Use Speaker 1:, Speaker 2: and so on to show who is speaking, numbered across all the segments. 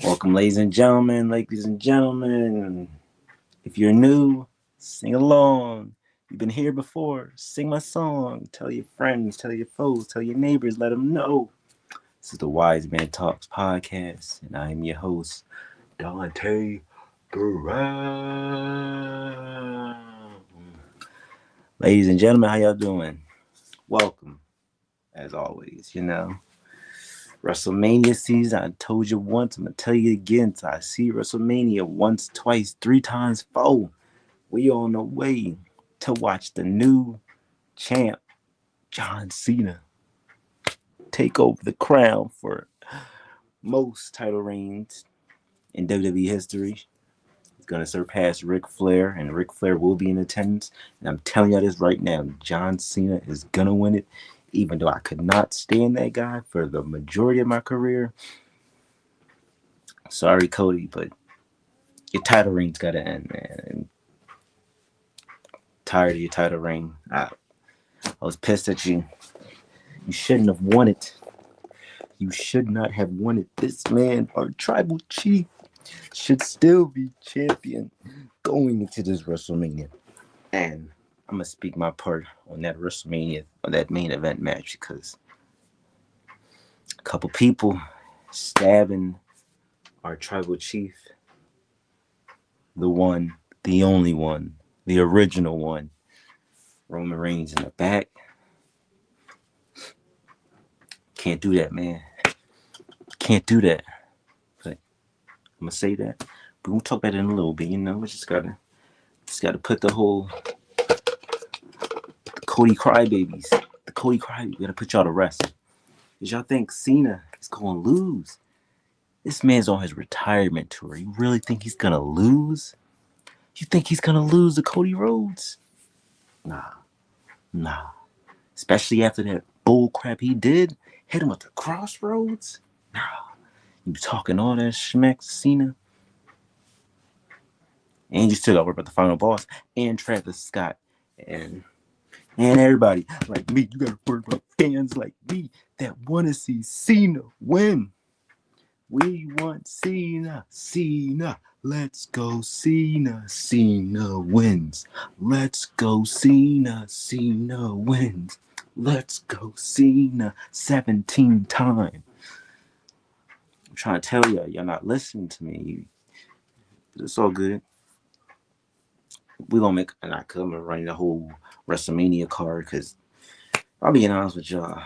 Speaker 1: Welcome, ladies and gentlemen. If you're new, sing along. You've been here before, sing my song. Tell your friends, tell your foes, tell your neighbors, let them know. This is the Wise Man Talks podcast, and I am your host, Dante Brown. Ladies and gentlemen, how y'all doing? Welcome, as always. WrestleMania season, I told you once, I'm going to tell you again. So I see WrestleMania once, twice, three times, four. We on the way to watch the new champ, John Cena, take over the crown for most title reigns in WWE history. He's going to surpass Ric Flair, and Ric Flair will be in attendance. And I'm telling you this right now, John Cena is going to win it. Even though I could not stand that guy for the majority of my career. Sorry, Cody, but your title reign's got to end, man. And tired of your title reign. I was pissed at you. You shouldn't have won it. You should not have won it. This man, our tribal chief, should still be champion going into this WrestleMania. And I'm going to speak my part on that WrestleMania, on that main event match, because a couple people stabbing our tribal chief, the one, the only one, the original one, Roman Reigns in the back. Can't do that, man. Can't do that. But I'm gonna say that. But we'll talk about it in a little bit. We just gotta put the whole Cody crybabies, the Cody crybabies. We gotta put y'all to rest. Cause y'all think Cena is gonna lose? This man's on his retirement tour. You really think he's gonna lose? You think he's gonna lose to Cody Rhodes? Nah. Especially after that bull crap he did, hit him with the crossroads. Nah. You talking all that schmack, Cena? And you still got to worry about the final boss and Travis Scott and everybody like me. You got to worry about fans like me that want to see Cena win. We want Cena. Let's go Cena. Cena wins. Let's go Cena. Cena wins. Let's go Cena 17 times. I'm trying to tell you, you're not listening to me. It's all good. We're going to make, and I come and run the whole WrestleMania card because I'll be honest with y'all.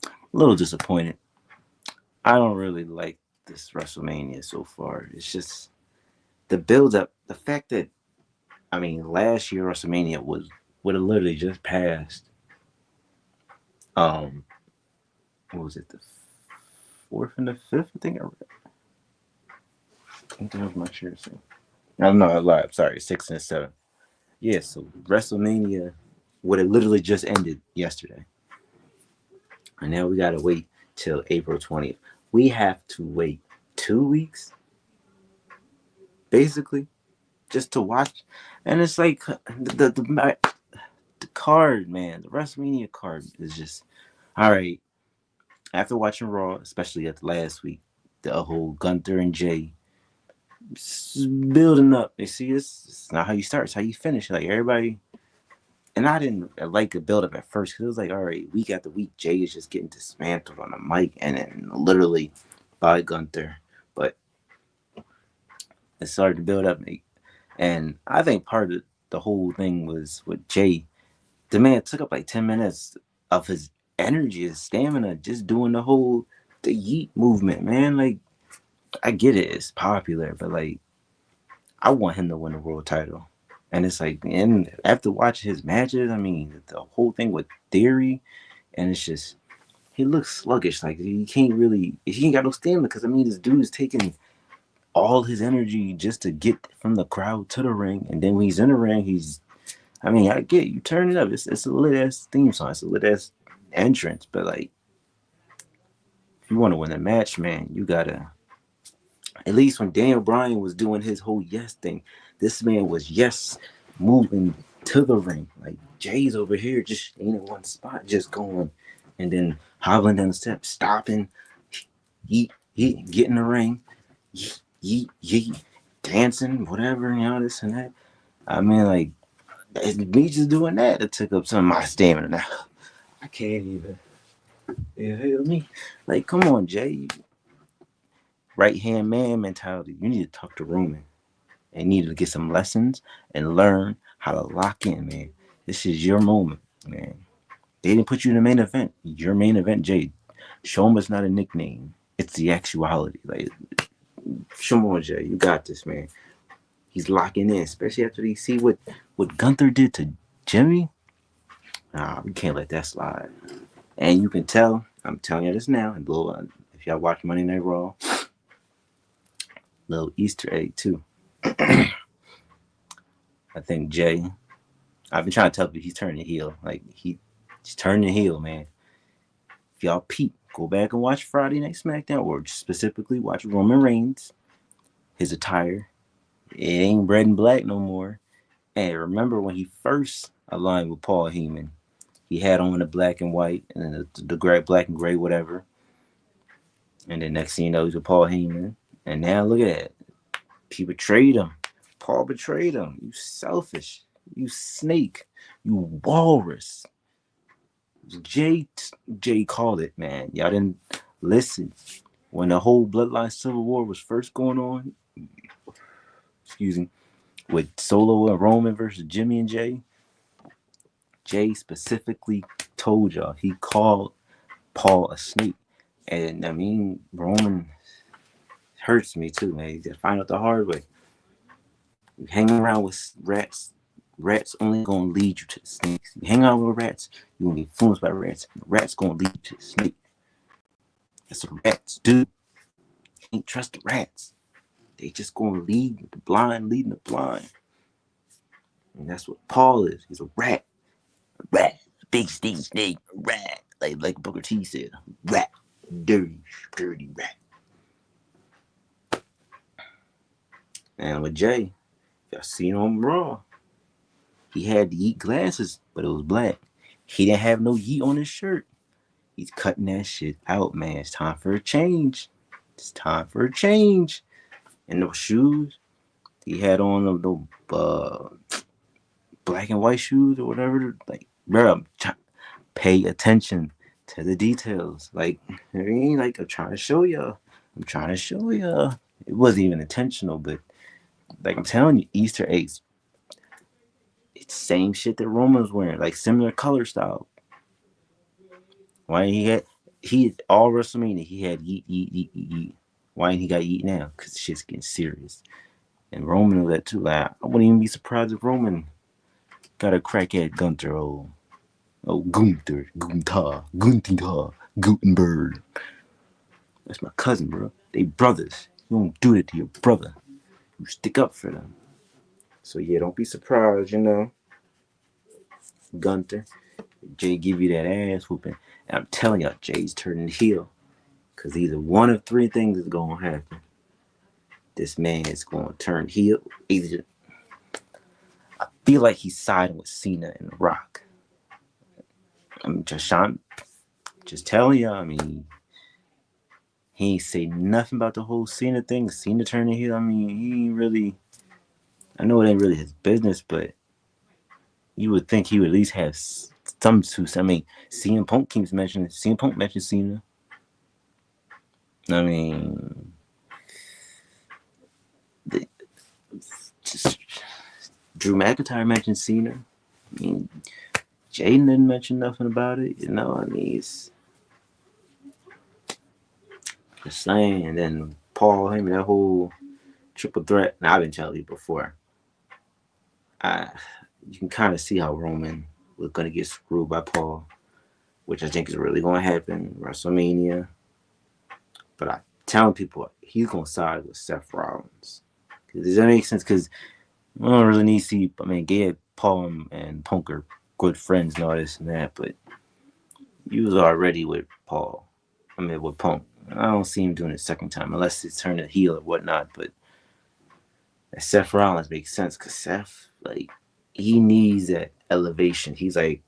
Speaker 1: A little disappointed. I don't really like this WrestleMania so far. It's just the build up, the fact that, last year WrestleMania would have literally just passed. What was it, the fourth and the fifth? I think that was my shirt. I don't know, I lied. Sorry, 6 and 7. Yeah, so WrestleMania would have literally just ended yesterday. And now we gotta wait till April 20th. We have to wait 2 weeks, basically, just to watch. And it's like the card, man, the WrestleMania card is just all right. After watching Raw, especially at the last week, the whole Gunther and Jay building up. You see, it's not how you start; it's how you finish. Like everybody, and I didn't like the build up at first because it was like, all right, week after week, Jay is just getting dismantled on the mic and then literally by Gunther. But it started to build up, and I think part of the whole thing was with Jay. The man took up like 10 minutes of his energy, his stamina, just doing the yeet movement, man. Like I get it, it's popular, but like I want him to win the world title. And it's like, and after watching his matches, the whole thing with Theory, and it's just he looks sluggish. Like he ain't got no stamina because this dude is taking all his energy just to get from the crowd to the ring, and then when he's in the ring, I get you turn it up. It's a lit ass theme song. It's a lit ass entrance, but like if you want to win a match, man, you gotta. At least when Daniel Bryan was doing his whole yes thing, this man was yes moving to the ring. Like Jay's over here just ain't in one spot, just going and then hobbling down the steps, stopping, yeet, yeet, get in the ring, yeet, yeet, yeet, dancing, whatever, this and that. I mean, like, it's me just doing that. It took up some of my stamina now. I can't even. You feel me? Like, come on, Jay. Right hand man mentality. You need to talk to Roman and need to get some lessons and learn how to lock in, man. This is your moment, man. They didn't put you in the main event. Your main event, Jay. Show him it's not a nickname. It's the actuality. Like, come on, Jay. You got this, man. He's locking in, especially after he see what Gunther did to Jimmy. Nah, we can't let that slide. And you can tell, I'm telling you this now, and if y'all watch Monday Night Raw, little Easter egg too. I think Jay, I've been trying to tell you he's turning heel. Like he's turning heel, man. If y'all peep, go back and watch Friday Night SmackDown, or specifically watch Roman Reigns, his attire. It ain't red and black no more. And remember when he first aligned with Paul Heyman, he had on the black and white and then the gray, black and gray, whatever. And then next thing you know, he's with Paul Heyman. And now look at that. He betrayed him. Paul betrayed him. You selfish. You snake. You walrus. Jay called it, man. Y'all didn't listen. When the whole Bloodline Civil War was first going on, excuse me, with Solo and Roman versus Jimmy and Jay specifically told y'all he called Paul a snake. And I mean, Roman hurts me too, man. You gotta find out the hard way. You hang around with rats only gonna lead you to the snakes. You hang out with rats, you're gonna get influenced by rats. Rats gonna lead you to the snake. That's what rats do. You can't trust the rats. They just gonna lead the blind, leading the blind. And that's what Paul is. He's a rat. A rat. Big stinky snake. A rat. Like Booker T said. Rat. Dirty rat. And with Jay, y'all seen on Raw. He had the yeet glasses, but it was black. He didn't have no yeet on his shirt. He's cutting that shit out, man. It's time for a change. It's time for a change. And those shoes, he had on the black and white shoes or whatever. Like, bro, pay attention to the details. Like, I mean, like, I'm trying to show y'all. It wasn't even intentional, but like I'm telling you, Easter eggs. It's the same shit that Roman was wearing, like similar color style. Why he all WrestleMania he had yeet. Why ain't he got yeet now? Cause shit's getting serious. And Roman knew that too. Like I wouldn't even be surprised if Roman got a crack at Gunther. Gunther, Gutenberg. That's my cousin, bro. They brothers. You don't do that to your brother. You stick up for them. So yeah, don't be surprised, Gunther. Jay give you that ass whooping. And I'm telling y'all, Jay's turning heel. Because either one of three things is going to happen. This man is going to turn heel. Either I feel like he's siding with Cena and The Rock. I'm just telling y'all. I mean, he ain't say nothing about the whole Cena thing. Cena turning heel. I mean, he ain't really. I know it ain't really his business, but you would think he would at least have some suits. I mean, CM Punk keeps mentioning. CM Punk mentions Cena. I mean, just Drew McIntyre mentioned Cena. I mean, Jaden didn't mention nothing about it. I mean, it's just saying. And then Paul Heyman, that whole triple threat. Now, I've been telling you before. You can kind of see how Roman was going to get screwed by Paul, which I think is really going to happen WrestleMania. But I'm telling people he's going to side with Seth Rollins. Does that make sense? Because we don't really need to see. I mean, Paul and Punk are good friends and all this and that, but you was already with Paul. I mean, with Punk. I don't see him doing it a second time unless it's turning heel or whatnot. But Seth Rollins makes sense because Seth, like, he needs that elevation. He's like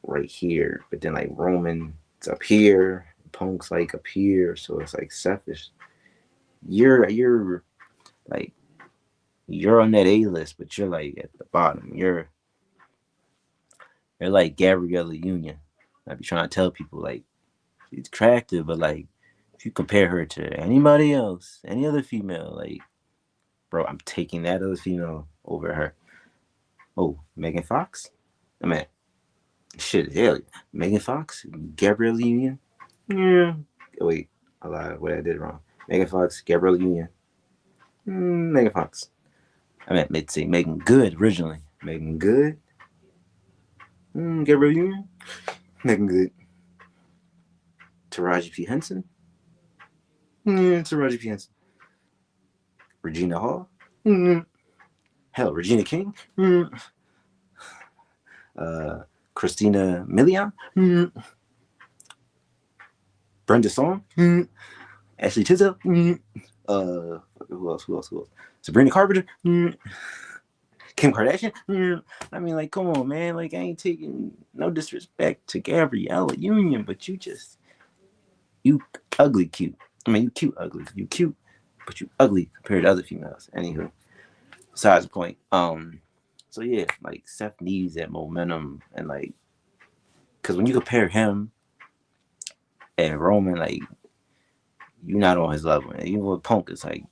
Speaker 1: right here, but then like Roman it's up here. Punk's like up here, so it's like selfish. You're like you're on that A list, but you're like at the bottom. You're like Gabriella Union. I be trying to tell people like she's attractive, but like if you compare her to anybody else, any other female, like bro, I'm taking that other female over her. Oh, Megan Fox? I mean, shit, hell, Megan Fox, Gabrielle Union. Yeah. Wait, I lied. What I did wrong. Megan Fox, Gabrielle Union. Megan Fox. I meant to say Megan Good originally. Megan Good. Gabrielle Union. Megan Good. Taraji P Henson. Taraji P Henson. Regina Hall. Hell, Regina King. Christina Milian. Brenda Song. Ashley Tisdale. Who else? Sabrina Carpenter. Kim Kardashian. I mean, like, come on, man. Like, I ain't taking no disrespect to Gabriella Union, but you ugly cute. I mean, you cute ugly. You cute, but you ugly compared to other females. Anywho, besides the point. So yeah, like Seth needs that momentum and like, cause when you compare him and Roman, like, you're not on his level. And even with Punk, it's like,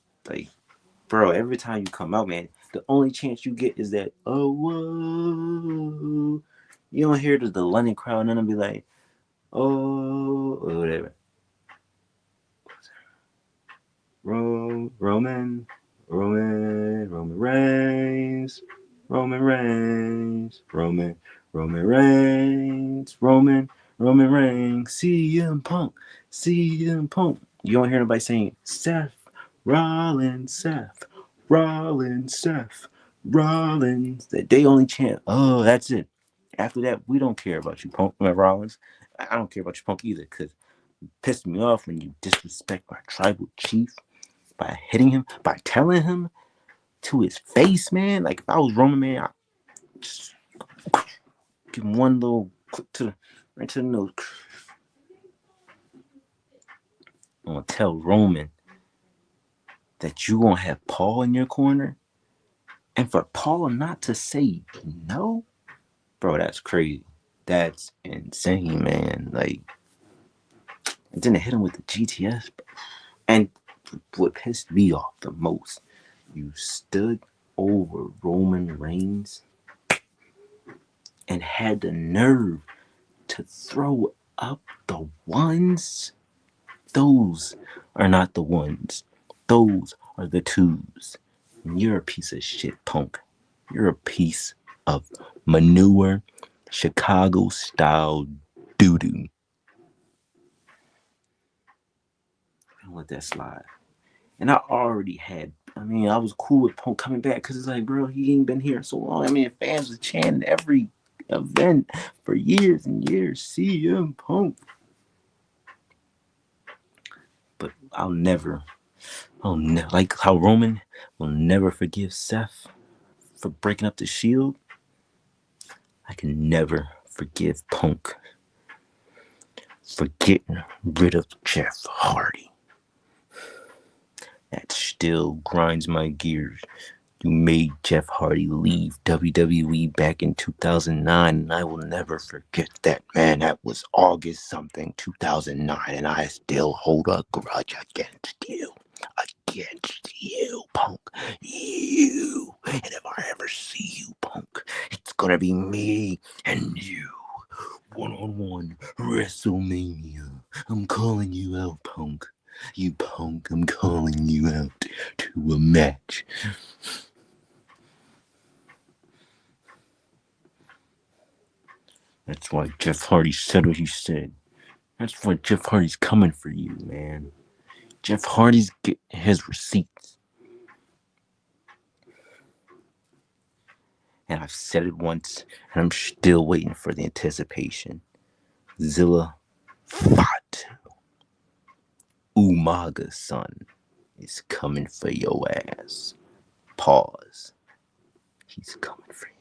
Speaker 1: bro, every time you come out, man, the only chance you get is that, oh, whoa. You don't hear the London crowd, and then be like, oh, whatever. Roman Reigns, Roman Reigns, Roman Reigns, CM Punk. You don't hear nobody saying Seth Rollins. That they only chant, oh, that's it. After that, we don't care about you, Punk Rollins. I don't care about you, Punk, either, because you pissed me off when you disrespect my tribal chief by hitting him, by telling him to his face, man. Like, if I was Roman, man, I'd just give him one little click right to the nose. I'm going to tell Roman that you going to have Paul in your corner. And for Paul not to say no, bro, that's crazy. That's insane, man. Like, and then they hit him with the GTS. And what pissed me off the most, you stood over Roman Reigns and had the nerve to throw up the ones. Those are not the ones. Those are the twos. And you're a piece of shit, Punk. You're a piece of manure, Chicago style doo doo. Don't let that slide. And I already had, I was cool with Punk coming back because it's like, bro, he ain't been here so long. I mean, fans were chanting every event for years and years. CM Punk. But I'll never, like how Roman will never forgive Seth for breaking up the Shield. I can never forgive Punk for getting rid of Jeff Hardy. That still grinds my gears. You made Jeff Hardy leave WWE back in 2009, and I will never forget that, man. That was August something, 2009, and I still hold a grudge against you. Punk. You. And if I ever see you, Punk, it's gonna be me and you. One-on-one WrestleMania. I'm calling you out, Punk. You Punk, I'm calling you out to a match. That's why Jeff Hardy said what he said. That's why Jeff Hardy's coming for you, man. Jeff Hardy's getting his receipts. And I've said it once, and I'm still waiting for the anticipation. Zilla Fatu, Umaga's son, is coming for your ass. Pause. He's coming for you.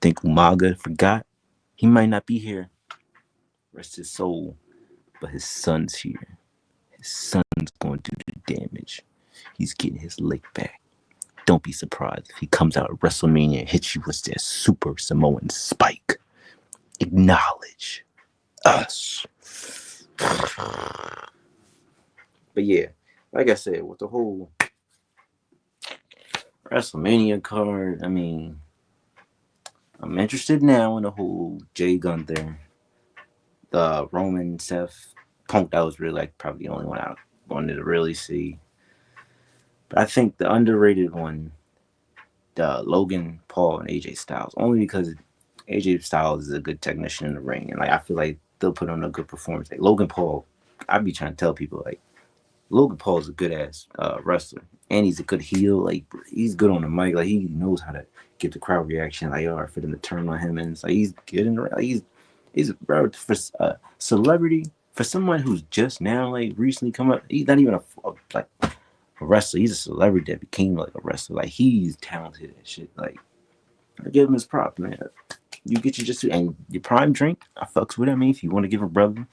Speaker 1: Think Umaga forgot? He might not be here. rest his soul. But his son's here. His son's going to do the damage. He's getting his lick back. Don't be surprised if he comes out at WrestleMania and hits you with that Super Samoan spike. Acknowledge us. But yeah, like I said, with the whole WrestleMania card, I mean, I'm interested now in the whole Jay Gunther, the Roman Seth Punk. That was really like probably the only one I wanted to really see. But I think the underrated one, the Logan Paul and AJ Styles, only because AJ Styles is a good technician in the ring, and like I feel like they'll put on a good performance. Like Logan Paul, I be trying to tell people like Logan Paul is a good ass wrestler, and he's a good heel. Like he's good on the mic. Like he knows how to get the crowd reaction. Like for them to turn on him, and it's like he's good in the ring. Like, he's bro for celebrity for someone who's just now like recently come up. He's not even like a wrestler. He's a celebrity that became like a wrestler. Like he's talented and shit. Like I give him his props, man. You get your just and your prime drink. I fucks with it. I mean, if you want to give a brother,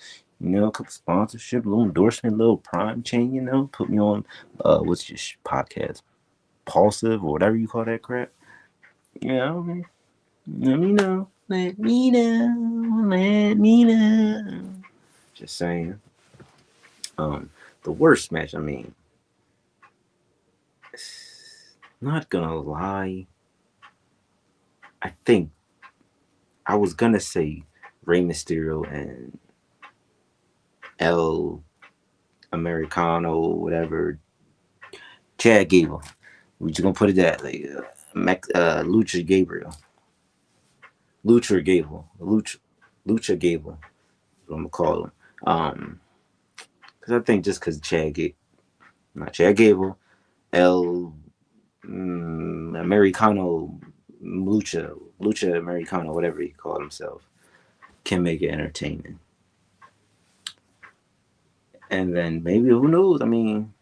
Speaker 1: a couple sponsorship, a little endorsement, a little prime chain, put me on. What's your podcast? Pulsive or whatever you call that crap. Okay. Let me know. Let me know. Let me know. Just saying. The worst match. I mean, not gonna lie. I think I was gonna say Rey Mysterio and El Americano, whatever. Chad Gable. We just gonna put it that like Lucha Gabriel. Lucha Gable. Lucha Gable. What I'm gonna call him. Because I think just because not Chad Gable, El Americano Lucha Americano, whatever he called himself, can make it entertaining. And then maybe who knows? I mean,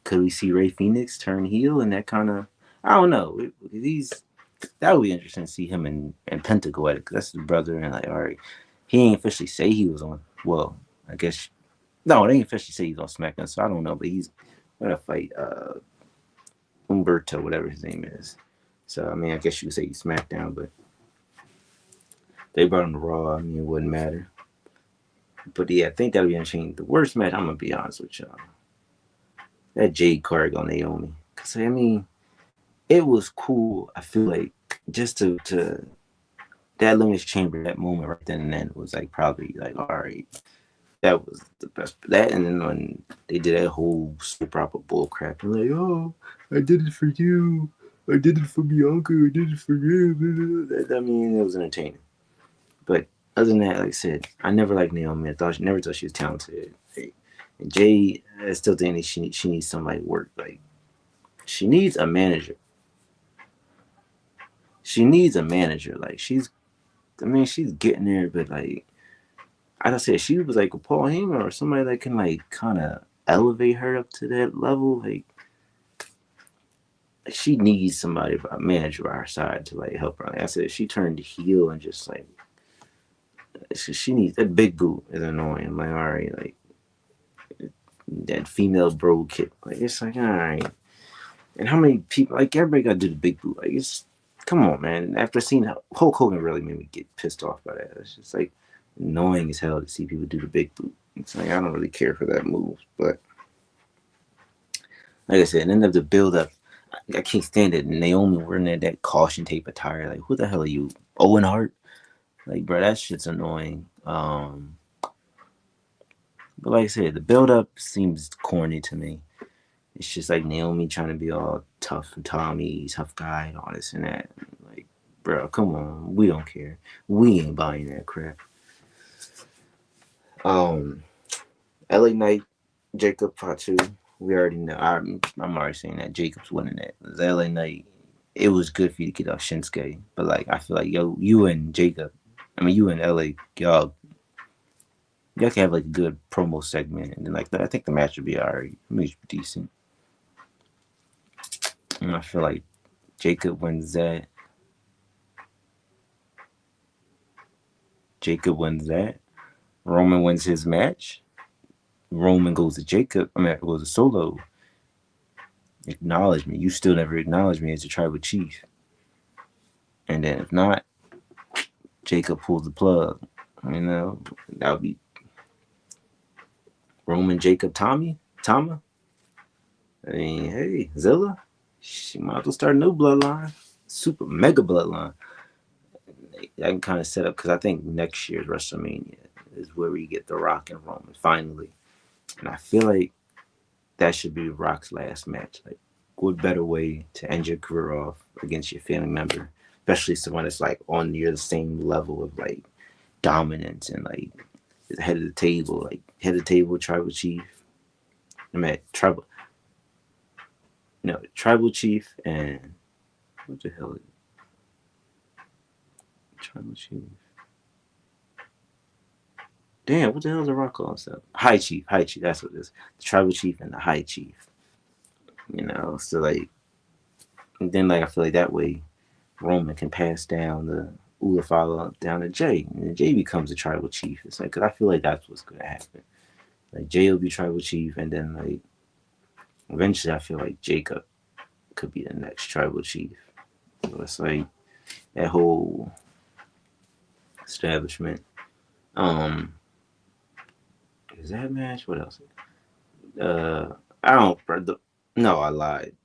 Speaker 1: could we see Ray Phoenix turn heel and that kind of? I don't know. That would be interesting to see him and Penta go at it. Cause that's his brother, and like, all right, he ain't officially say he was on. Well, I guess no, they ain't officially say he's on SmackDown, so I don't know. But he's gonna fight Umberto, whatever his name is. So I mean, I guess you could say he's SmackDown, but they brought him to Raw. I mean, it wouldn't matter. But yeah, I think that'll be interesting. The worst match, I'm gonna be honest with y'all. That Jade Cargill Naomi, cause I mean, it was cool. I feel like just to that Elimination Chamber, that moment right then and then was like probably like all right, that was the best. That and then when they did that whole super proper bull crap, and like oh, I did it for you, I did it for Bianca, I did it for you. I mean, it was entertaining. But other than that, like I said, I never liked Naomi. Never thought she was talented. Like, and Jay, I still think she needs somebody to work. Like she needs a manager. She needs a manager. Like she's getting there, but like I said, she was like a Paul Heyman or somebody that can like kind of elevate her up to that level. Like she needs somebody, a manager by her side to like help her. Like I said, she turned heel and just like she needs that big boot is annoying. I'm like all right, like that female bro kid. Like it's like all right. And how many people? Like everybody got to do the big boot. Like it's come on, man. After seeing how Hulk Hogan really made me get pissed off by that. It's just like annoying as hell to see people do the big boot. It's like I don't really care for that move, but like I said, and then the build up. I can't stand it. Naomi wearing that caution tape attire. Like, who the hell are you, Owen Hart? Like, bro, that shit's annoying. But like I said, the build up seems corny to me. It's just like Naomi trying to be all tough and Tommy, tough guy, and all this and that. Like, bro, come on, we don't care. We ain't buying that crap. LA Knight, Jacob Fatu. We already know. I'm already saying that Jacob's winning that. LA Knight. It was good for you to get off Shinsuke, but like I feel like you and Jacob. I mean, you and LA, y'all can have like a good promo segment, and then like I think the match would be alright. I mean, it should be decent. And I feel like Jacob wins that. Jacob wins that. Roman wins his match. Roman goes to Jacob. I mean, goes to Solo. Acknowledge me. You still never acknowledge me as a tribal chief. And then if not, Jacob pulls the plug. You know, that would be Roman, Jacob, Tama. I mean, hey, Zilla, she might as well start a new bloodline, super mega bloodline. I can kind of set up because I think next year's WrestleMania is where we get The Rock and Roman finally, and I feel like that should be Rock's last match. Like, what better way to end your career off against your family member, especially someone that's like on near the same level of like dominance and like head of the table, like head of the table, tribal chief. I mean, tribal chief and what the hell? Tribal chief. Damn, what the hell is the Rock called himself? High chief, high chief. That's what it is. The tribal chief and the high chief. You know, so like, and then like I feel like that way, Roman can pass down the Ulafala down to Jay, and Jay becomes a tribal chief. It's like, cause I feel like that's what's gonna happen. Like Jay will be tribal chief, and then like eventually, I feel like Jacob could be the next tribal chief. So it's like that whole establishment. Is that match? What else? I don't. No, I lied.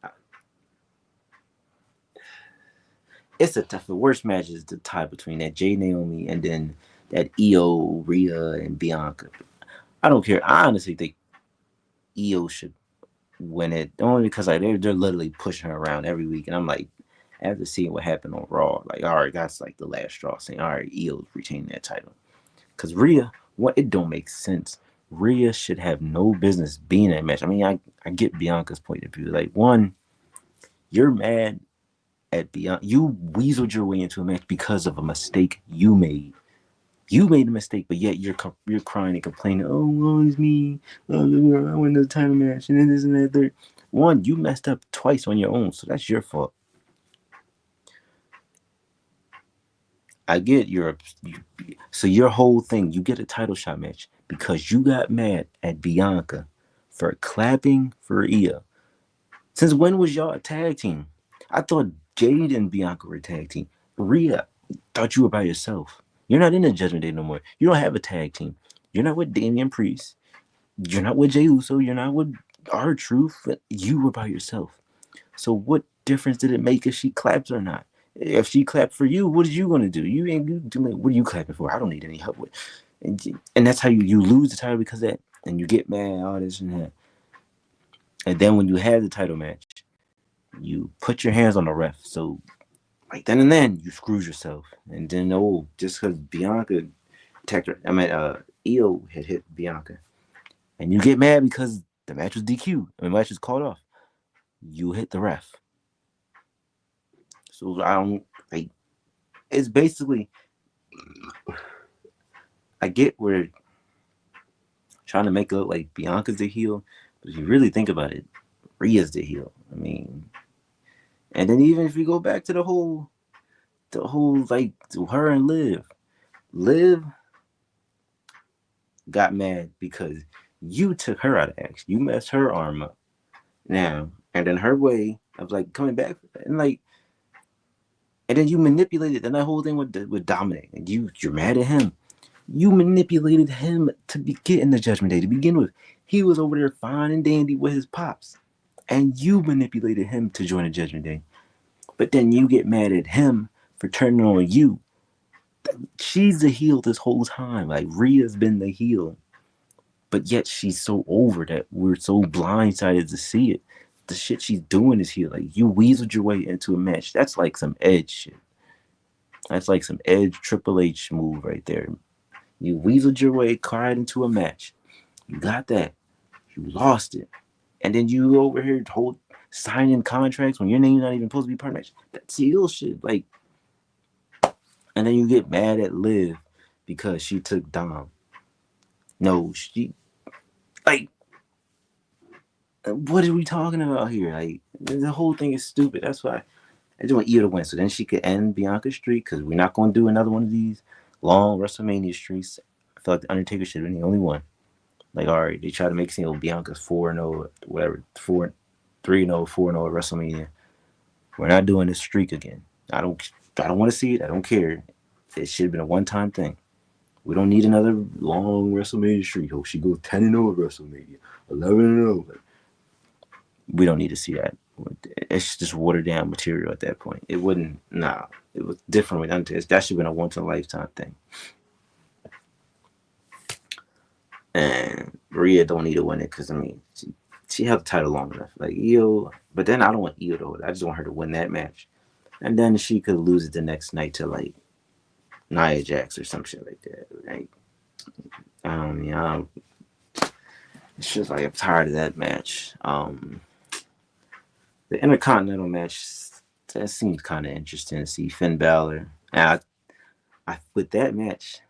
Speaker 1: It's a tough. The worst match is the tie between that Jay Naomi and then that Io, Rhea, and Bianca. I don't care. I honestly think Io should win it only because like they're literally pushing her around every week, and I'm like, after seeing what happened on Raw, like all right, that's like the last straw. Saying all right, Io's retaining that title because Rhea, what it don't make sense. Rhea should have no business being in that match. I mean, I get Bianca's point of view. Like one, you're mad at Bianca. You weaseled your way into a match because of a mistake you made. You made a mistake, but yet you're crying and complaining. Oh, woe is me. Oh, I won the title match, and then this and that. Third. One, you messed up twice on your own, so that's your fault. I get so your whole thing. You get a title shot match because you got mad at Bianca for clapping for Io. Since when was y'all a tag team? I thought Jade and Bianca were a tag team. Rhea thought you were by yourself. You're not in the Judgment Day no more. You don't have a tag team. You're not with Damian Priest. You're not with Jey Uso. You're not with R-Truth. You were by yourself. So what difference did it make if she claps or not? If she clapped for you, what are you gonna do? You ain't do. What are you clapping for? I don't need any help with. And that's how you lose the title because of that, and you get mad, all this and that. And then when you have the title match, you put your hands on the ref. So like then and then you screws yourself. And then just because Bianca attacked her, Io had hit Bianca, and you get mad because the match was DQ. The match was called off. You hit the ref. So I don't like. It's basically. I get where trying to make it look like Bianca's the heel, but if you really think about it, Rhea's the heel. I mean, and then even if you go back to the whole like to her and Liv got mad because you took her out of action. You messed her arm up. Now, and then her way of like coming back and like, and then you manipulated, and that whole thing with Dominic, and you're mad at him. You manipulated him to get in the Judgment Day to begin with. He was over there fine and dandy with his pops, and you manipulated him to join the Judgment Day. But then you get mad at him for turning on you. She's the heel this whole time. Like Rhea's been the heel, but yet she's so over that we're so blindsided to see it. The shit she's doing is heel. Like you weaseled your way into a match. That's like some Edge shit. That's like some Edge Triple H move right there. You weaseled your way, cried into a match. You got that. You lost it. And then you over here signing contracts when your name's not even supposed to be part of the match. That's heel shit. Like, and then you get mad at Liv because she took Dom. No, like, what are we talking about here? Like, the whole thing is stupid. That's why I just want Io to win. So then she could end Bianca's streak because we're not going to do another one of these long WrestleMania streaks. feel like the Undertaker should have been the only one. Like, all right, they try to make it seem Bianca's 4-0, whatever, 3-0, 4-0 at WrestleMania. We're not doing this streak again. I don't want to see it. I don't care. It should have been a one-time thing. We don't need another long WrestleMania streak. Oh, she goes 10-0 at WrestleMania, 11-0. We don't need to see that. It's just watered down material at that point. It wouldn't. Nah, it was different with Undertaker. That should have been a once in a lifetime thing. And Rhea don't need to win it because I mean she held the title long enough. Like Io, but then I don't want Io to. I just want her to win that match, and then she could lose it the next night to like Nia Jax or some shit like that. Like I don't. It's just like I'm tired of that match. The Intercontinental match that seems kind of interesting to see Finn Balor. And I with that match,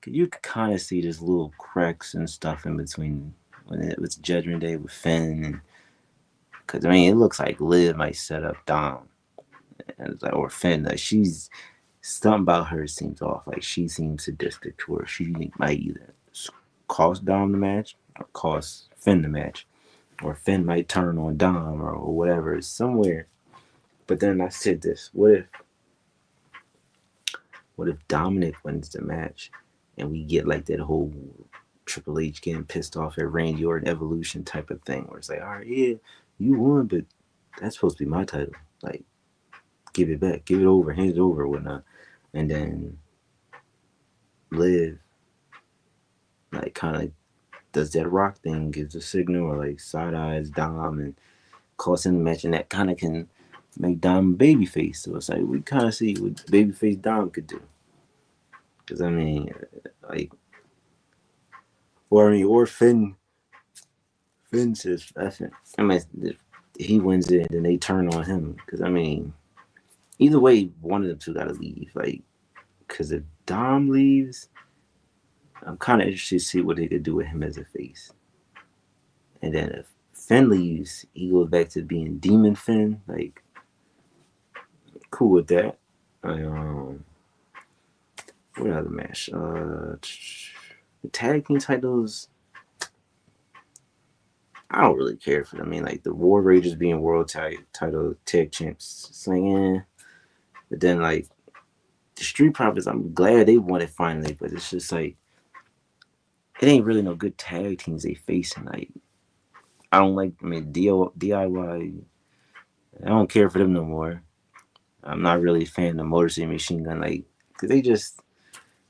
Speaker 1: you could kind of see there's little cracks and stuff in between when it was Judgment Day with Finn, and because I mean it looks like Liv might set up Dom, and it's like, or Finn. Like she's something about her seems off. Like she seems sadistic to her. She might either cost Dom the match or cost Finn the match, or Finn might turn on Dom or whatever. It's somewhere. But then I said this: what if Dominic wins the match? And we get like that whole Triple H getting pissed off at Randy Orton Evolution type of thing, where it's like, all right, yeah, you won, but that's supposed to be my title. Like, give it back, give it over, hand it over, whatnot. And then Liv, like, kind of does that Rock thing, gives a signal, or like side eyes Dom and costs in the match, and that kind of can make Dom babyface. So it's like we kind of see what babyface Dom could do. Because I mean, like, or Finn says, I mean, he wins it and then they turn on him. Because I mean, either way, one of them two got to leave. Like, because if Dom leaves, I'm kind of interested to see what they could do with him as a face. And then if Finn leaves, he goes back to being Demon Finn. Like, cool with that. What other match? The tag team titles, I don't really care for them. I mean, like the War Raiders being world title tag champs, it's like, eh. But then like the Street Profits, I'm glad they won it finally. But it's just like it ain't really no good tag teams they facing. Like I don't like. I mean, DIY. I don't care for them no more. I'm not really a fan of Motor City Machine Gun, like, because they just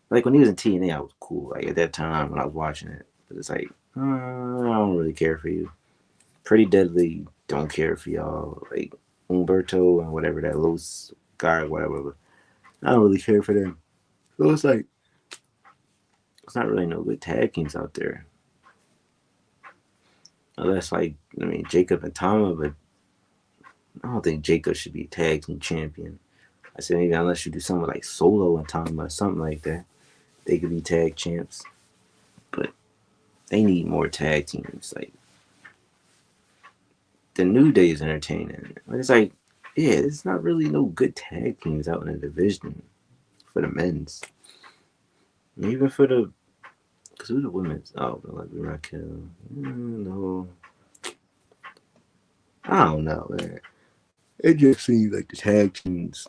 Speaker 1: like when he was in TNA, I was cool. Like at that time when I was watching it, but it's like I don't really care for you. Pretty Deadly, don't care for y'all. Like Umberto and whatever that Los guy or whatever. But I don't really care for them. So it's like it's not really no good tag teams out there. Unless like I mean Jacob and Tama, but I don't think Jacob should be tag team champion. I said maybe unless you do something like Solo and Tama or something like that, they could be tag champs. But they need more tag teams. Like the New Day is entertaining. It's like, yeah, there's not really no good tag teams out in the division for the men's. And even for the, because who the women's? Oh, like Raquel. No. I don't know, man. It just seems like the tag teams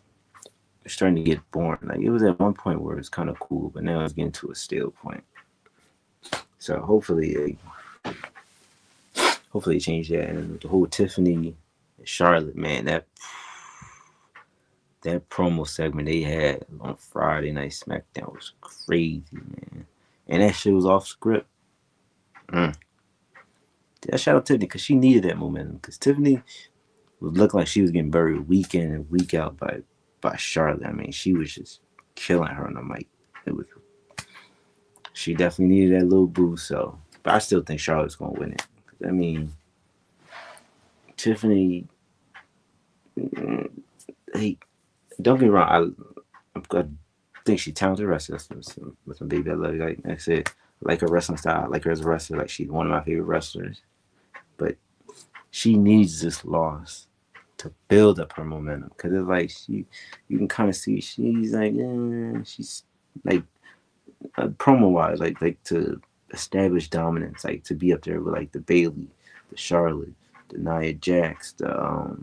Speaker 1: are starting to get boring. Like it was at one point where it was kind of cool, but now it's getting to a stale point. So hopefully change that. And the whole Tiffany, Charlotte, man, that promo segment they had on Friday Night SmackDown was crazy, man. And that shit was off script. That shout out Tiffany because she needed that momentum. Because Tiffany was looking like she was getting buried week in and week out by Charlotte. I mean, she was just killing her on the mic. She definitely needed that little boost. So, but I still think Charlotte's gonna win it. I mean, Tiffany. Hey, don't get me wrong. I think she's talented wrestler. With my baby, I love her. Like I said, I like her wrestling style. I like her as a wrestler. Like she's one of my favorite wrestlers. But she needs this loss to build up her momentum. Because it's like you can kind of see she's like, she's like promo wise, like to establish dominance, like to be up there with like the Bailey, the Charlotte, the Nia Jax, the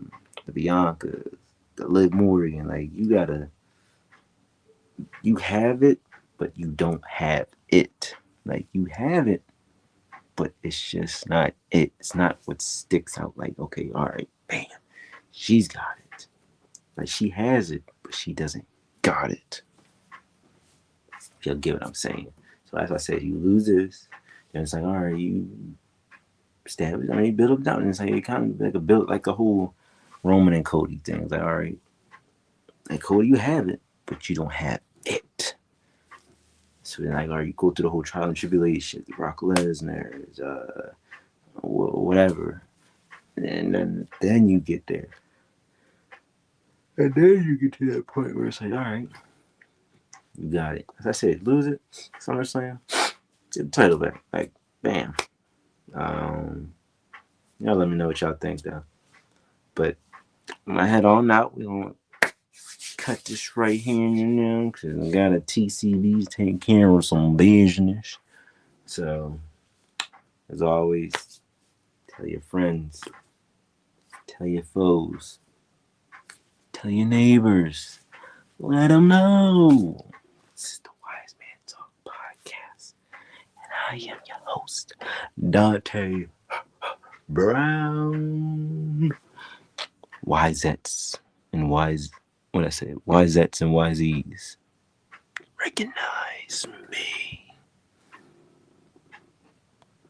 Speaker 1: Bianca, the Liv Morgan. Like you have it, but you don't have it. Like you have it, but it's just not it. It's not what sticks out. Like okay, all right, bam, she's got it. Like she has it, but she doesn't got it. If you'll get what I'm saying. So as I said, you lose this, then it's like, all right, you establish. I mean, build up down. And it's like it kind of like a build like a whole Roman and Cody thing. It's like, all right, like Cody, you have it, but you don't have it. So then, like, all right, you go through the whole trial and tribulation, Brock Lesnar, whatever, and then you get there, and then you get to that point where it's like, all right, you got it. As I said, lose it, SummerSlam, get the title back, like, bam. Y'all let me know what y'all think though. But when I head on out, we gonna cut this right here and now because I got a TCB taking care of some business. So, as always, tell your friends, tell your foes, tell your neighbors, let them know. This is the Wise Man Talk Podcast, and I am your host, Dante Brown. Wisettes and wise, what I say, Wisettes and Wiseys, recognize me.